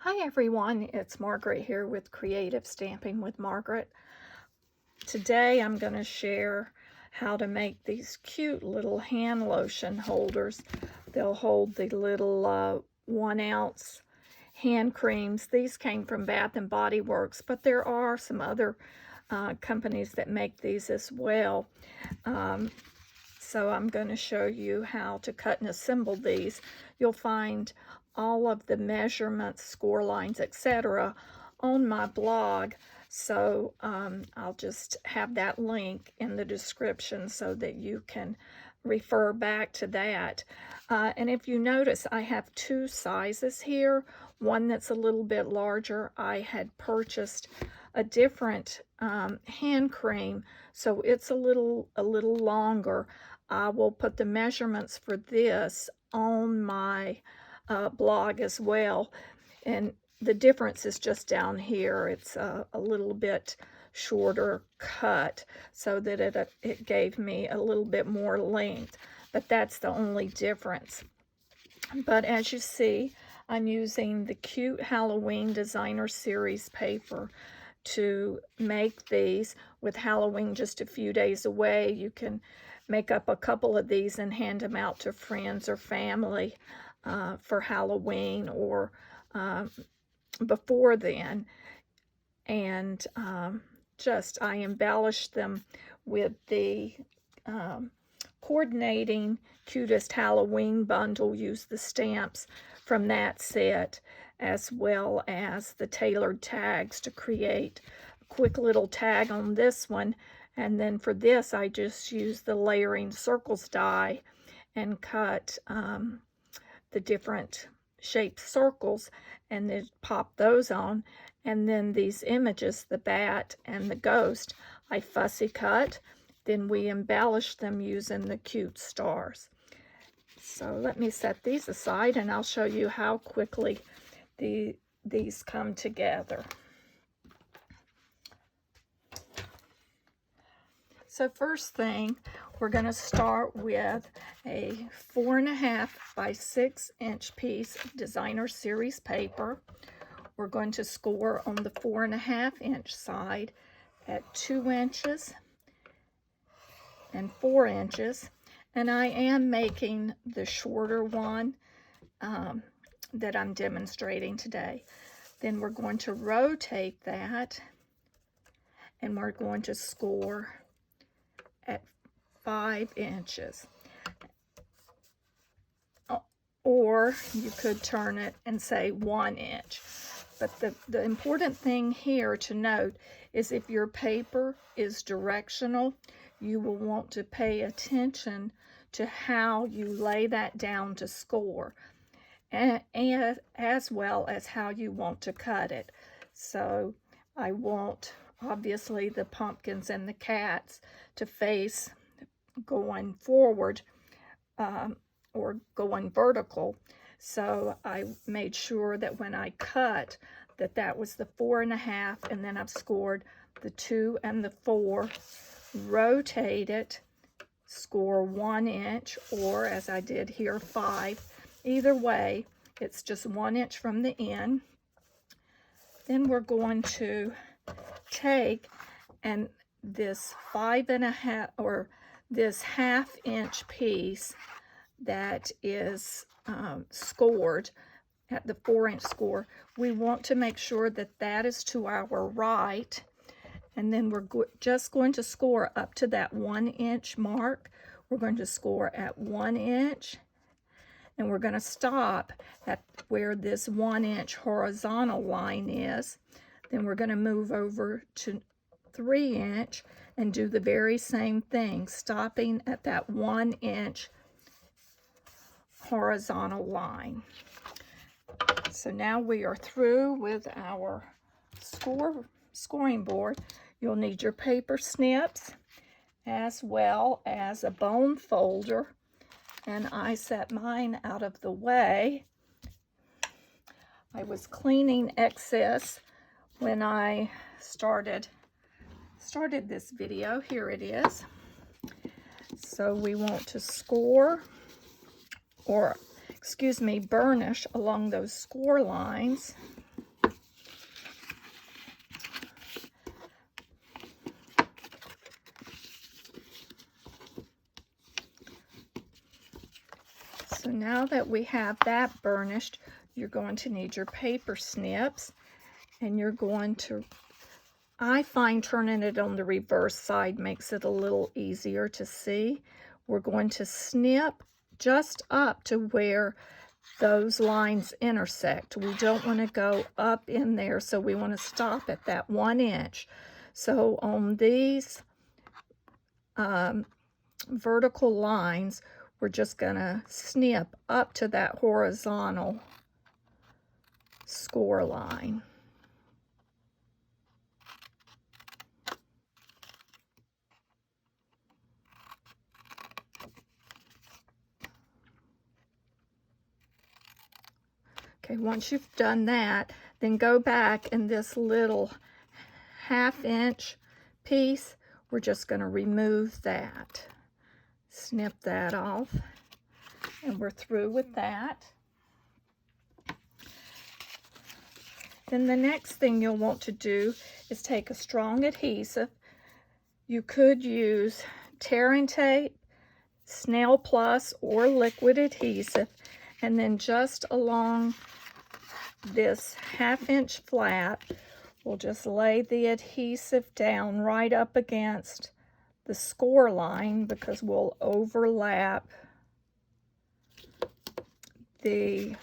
Hi everyone, it's Margaret here with Creative Stamping with Margaret. Today I'm going to share how to make these cute little hand lotion holders. They'll hold the little 1 ounce hand creams. These came from Bath and Body Works, but there are some other companies that make these as well. So I'm going to show you how to cut and assemble these. You'll find all of the measurements, score lines, etc. on my blog. So I'll just have that link in the description so that you can refer back to that. And if you notice, I have 2 sizes here. One that's a little bit larger. I had purchased a different hand cream, so it's a little longer. I will put the measurements for this on my blog as well, and the difference is just down here. It's a little bit shorter cut so that it gave me a little bit more length, but that's the only difference. But as you see, I'm using the cute Halloween Designer Series paper to make these. With Halloween just a few days away, you can make up a couple of these and hand them out to friends or family for Halloween or before then. And I embellished them with the coordinating Cutest Halloween bundle. Use the stamps from that set as well as the tailored tags to create a quick little tag on this one. And then for this, I just used the layering circles die and cut the different shaped circles and then pop those on. And then these images, the bat and the ghost, I fussy cut. Then we embellish them using the cute stars. So let me set these aside and I'll show you how quickly these come together. So first thing, we're going to start with a 4.5 by 6 inch piece of Designer Series paper. We're going to score on the 4.5 inch side at 2 inches and 4 inches. And I am making the shorter one that I'm demonstrating today. Then we're going to rotate that and we're going to score at 5 inches. Or you could turn it and say 1 inch. But the important thing here to note is if your paper is directional, you will want to pay attention to how you lay that down to score, and as well as how you want to cut it. So I want, obviously, the pumpkins and the cats to face going forward or going vertical. So I made sure that when I cut that was the 4.5, and then I've scored the 2 and the 4, rotate it, score 1 inch, or as I did here, 5. Either way, it's just 1 inch from the end. Then we're going to take and this 5.5 or this 1/2 inch piece that is scored at the 4 inch score, we want to make sure that that is to our right, and then we're just going to score up to that 1 inch mark. We're going to score at 1 inch, and we're going to stop at where this 1 inch horizontal line is. Then we're going to move over to 3 inch and do the very same thing, stopping at that 1 inch horizontal line. So now we are through with our scoring board. You'll need your paper snips as well as a bone folder, and I set mine out of the way. I was cleaning excess when I started this video. Here it is. So we want to score, or excuse me, burnish along those score lines. now that we have that burnished, you're going to need your paper snips, and you're going to, I find turning it on the reverse side makes it a little easier to see. We're going to snip just up to where those lines intersect. We don't want to go up in there, so we want to stop at that 1 inch. So on these vertical lines, we're just going to snip up to that horizontal score line. Okay, once you've done that, then go back, and this little 1/2 inch piece, we're just going to remove that. Snip that off, and we're through with that. Then the next thing you'll want to do is take a strong adhesive. You could use tear and tape, Snail Plus, or liquid adhesive, and then just along this 1/2 inch flat, we'll just lay the adhesive down right up against the score line, because we'll overlap the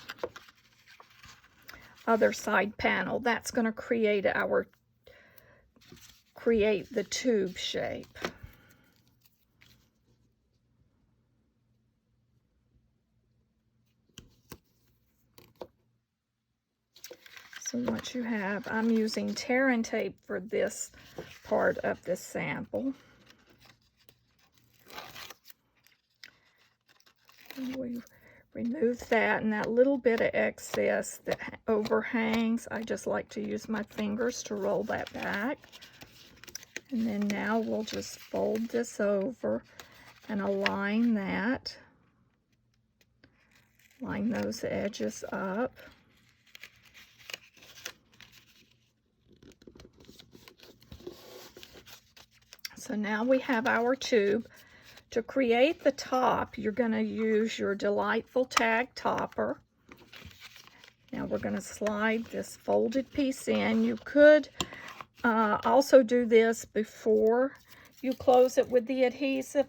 other side panel. That's going to create the tube shape. So once you have, I'm using tear and tape for this part of the sample. And we remove that, and that little bit of excess that overhangs, I just like to use my fingers to roll that back. And then now we'll just fold this over and align that. Line those edges up. So now we have our tube. To create the top, you're going to use your Delightful Tag Topper. Now we're going to slide this folded piece in. You could also do this before you close it with the adhesive.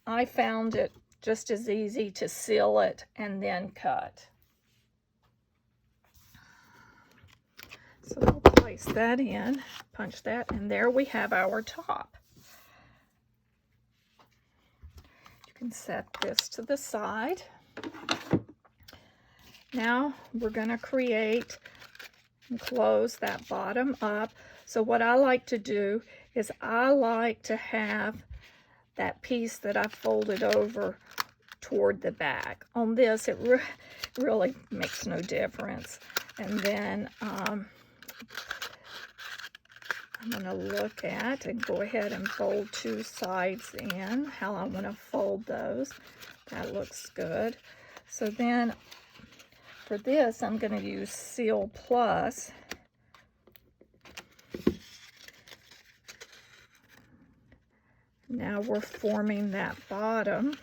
I found it just as easy to seal it and then cut. So we'll place that in, punch that, and there we have our top. Set this to the side. Now we're going to create and close that bottom up. So what I like to do is I like to have that piece that I folded over toward the back. On this, it really makes no difference. And then I'm going to look at and go ahead and fold 2 sides in, how I want to fold those. That looks good. So then for this, I'm going to use Seal Plus. Now we're forming that bottom.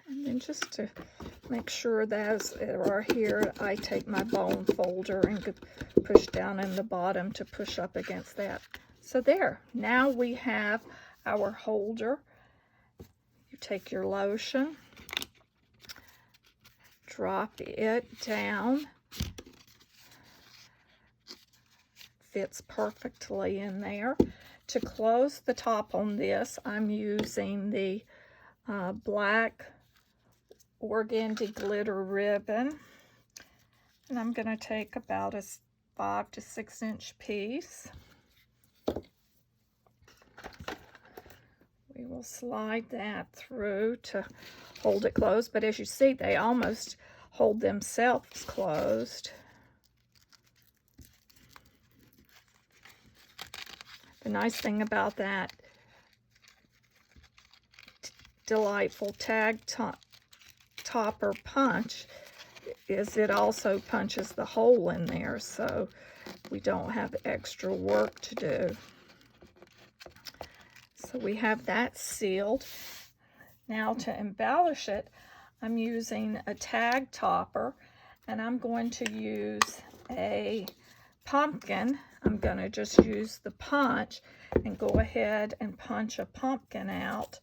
And just to make sure that are here, I take my bone folder and push down in the bottom to push up against that. So there, now we have our holder. You take your lotion, drop it down. Fits perfectly in there. To close the top on this, I'm using the black organdy glitter ribbon, and I'm going to take about a 5 to 6 inch piece. We will slide that through to hold it closed, but as you see, they almost hold themselves closed. The nice thing about that delightful tag topper punch is it also punches the hole in there, so we don't have extra work to do. So we have that sealed. Now to embellish it, I'm using a tag topper, and I'm going to use a pumpkin. I'm going to just use the punch and go ahead and punch a pumpkin out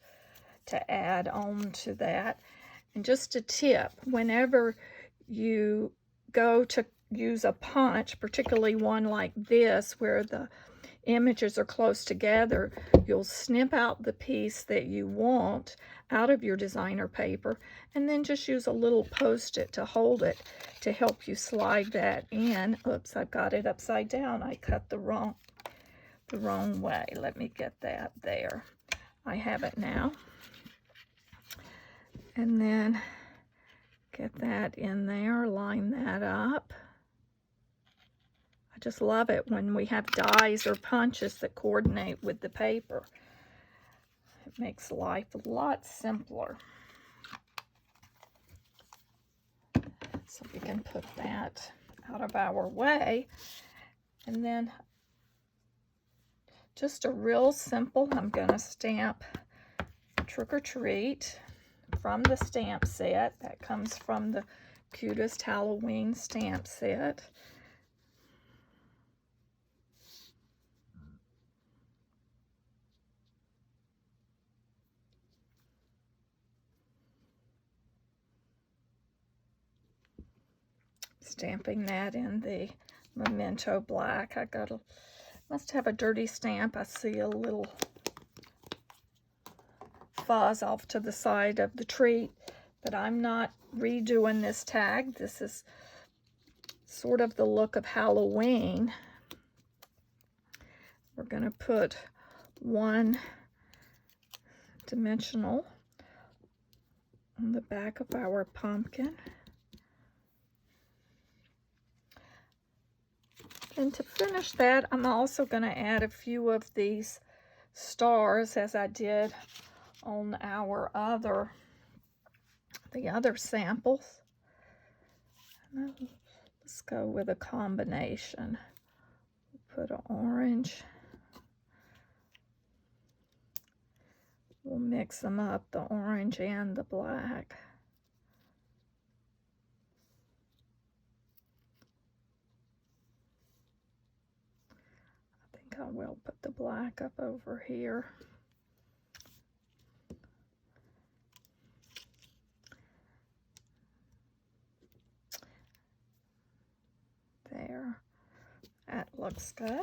to add on to that. And just a tip, whenever you go to use a punch, particularly one like this where the images are close together, you'll snip out the piece that you want out of your designer paper and then just use a little Post-it to hold it to help you slide that in. Oops, I've got it upside down. I cut the wrong way. Let me get that there. I have it now. And then get that in there, line that up. I just love it when we have dies or punches that coordinate with the paper. It makes life a lot simpler. So we can put that out of our way. And then just a real simple, I'm going to stamp Trick or Treat from the stamp set. That comes from the Cutest Halloween stamp set. Stamping that in the Memento Black. Must have a dirty stamp. I see a little fuzz off to the side of the treat, but I'm not redoing this tag. This is sort of the look of Halloween. We're going to put one dimensional on the back of our pumpkin. And to finish that, I'm also going to add a few of these stars as I did on the other samples. Let's go with a combination. We'll put an orange. We'll mix them up, the orange and the black. I will put the black up over here. There. That looks good.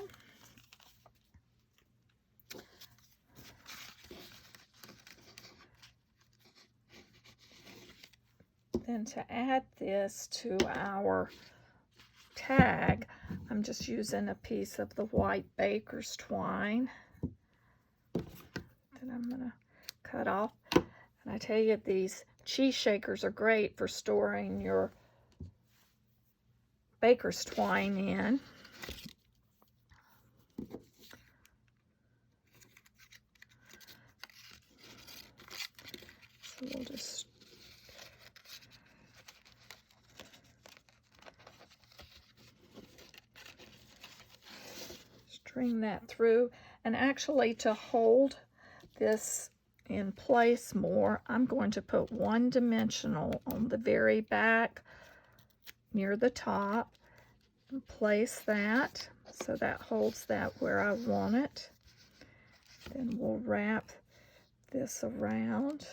Then to add this to our tag, I'm just using a piece of the white baker's twine that I'm going to cut off. And I tell you, these cheese shakers are great for storing your baker's twine in. So we'll just string that through. And actually, to hold this in place more, I'm going to put one dimensional on the very back near the top and place that so that holds that where I want it. Then we'll wrap this around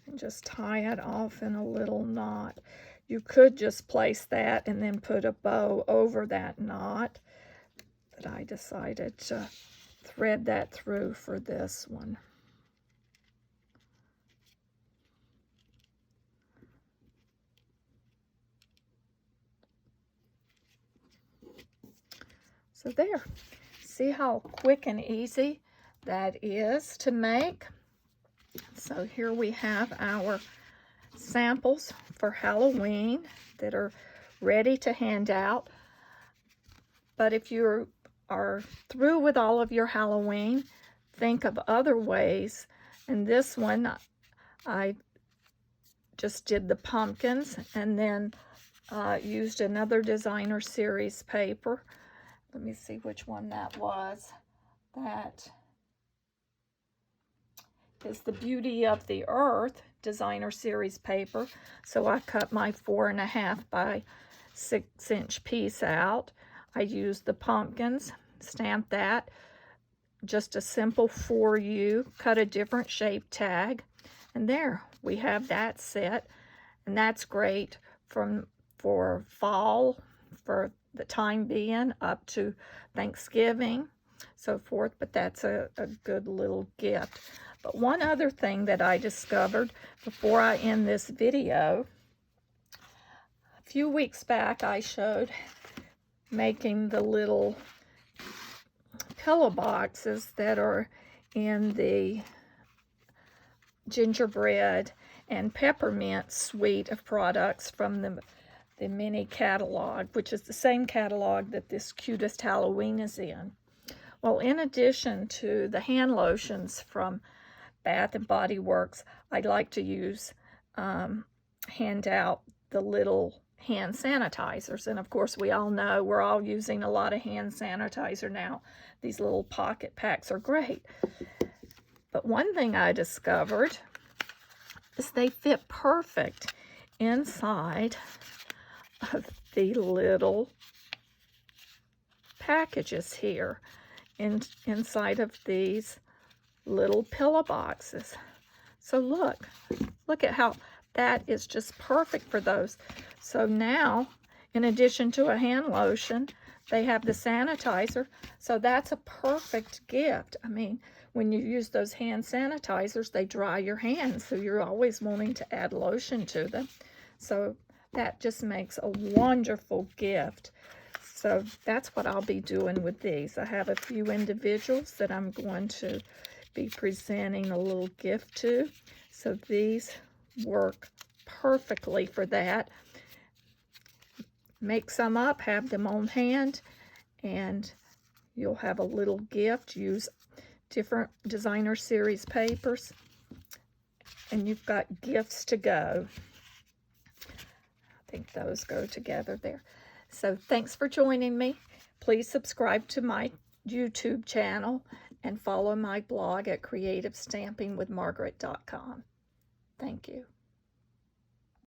and just tie it off in a little knot. You could just place that and then put a bow over that knot, but I decided to thread that through for this one. So there, see how quick and easy that is to make. So here we have our samples for Halloween that are ready to hand out. But if you're are through with all of your Halloween, think of other ways. And this one, I just did the pumpkins and then used another designer series paper. Let me see which one that was. That is the Beauty of the Earth designer series paper. So I cut my 4.5 by 6 inch piece out. I used the pumpkins, stamped that, just a simple for you, cut a different shape tag, and there we have that set. And that's great for fall, for the time being, up to Thanksgiving, so forth. But that's a good little gift. But one other thing that I discovered before I end this video, a few weeks back I showed making the little pillow boxes that are in the gingerbread and peppermint suite of products from the mini catalog, which is the same catalog that this Cutest Halloween is in. Well, in addition to the hand lotions from Bath and Body Works, I'd like to hand out the little hand sanitizers. And of course, we all know we're all using a lot of hand sanitizer now. These little pocket packs are great. But one thing I discovered is they fit perfect inside of the little packages here, inside of these little pillow boxes. So look at how that is just perfect for those. So now, in addition to a hand lotion, they have the sanitizer. So that's a perfect gift. I mean, when you use those hand sanitizers, they dry your hands, so you're always wanting to add lotion to them. So that just makes a wonderful gift. So that's what I'll be doing with these. I have a few individuals that I'm going to be presenting a little gift to. So these work perfectly for that. Make some up, have them on hand, and you'll have a little gift. Use different designer series papers, and you've got gifts to go. I think those go together there. So thanks for joining me. Please subscribe to my YouTube channel and follow my blog at creativestampingwithmargaret.com. Thank you.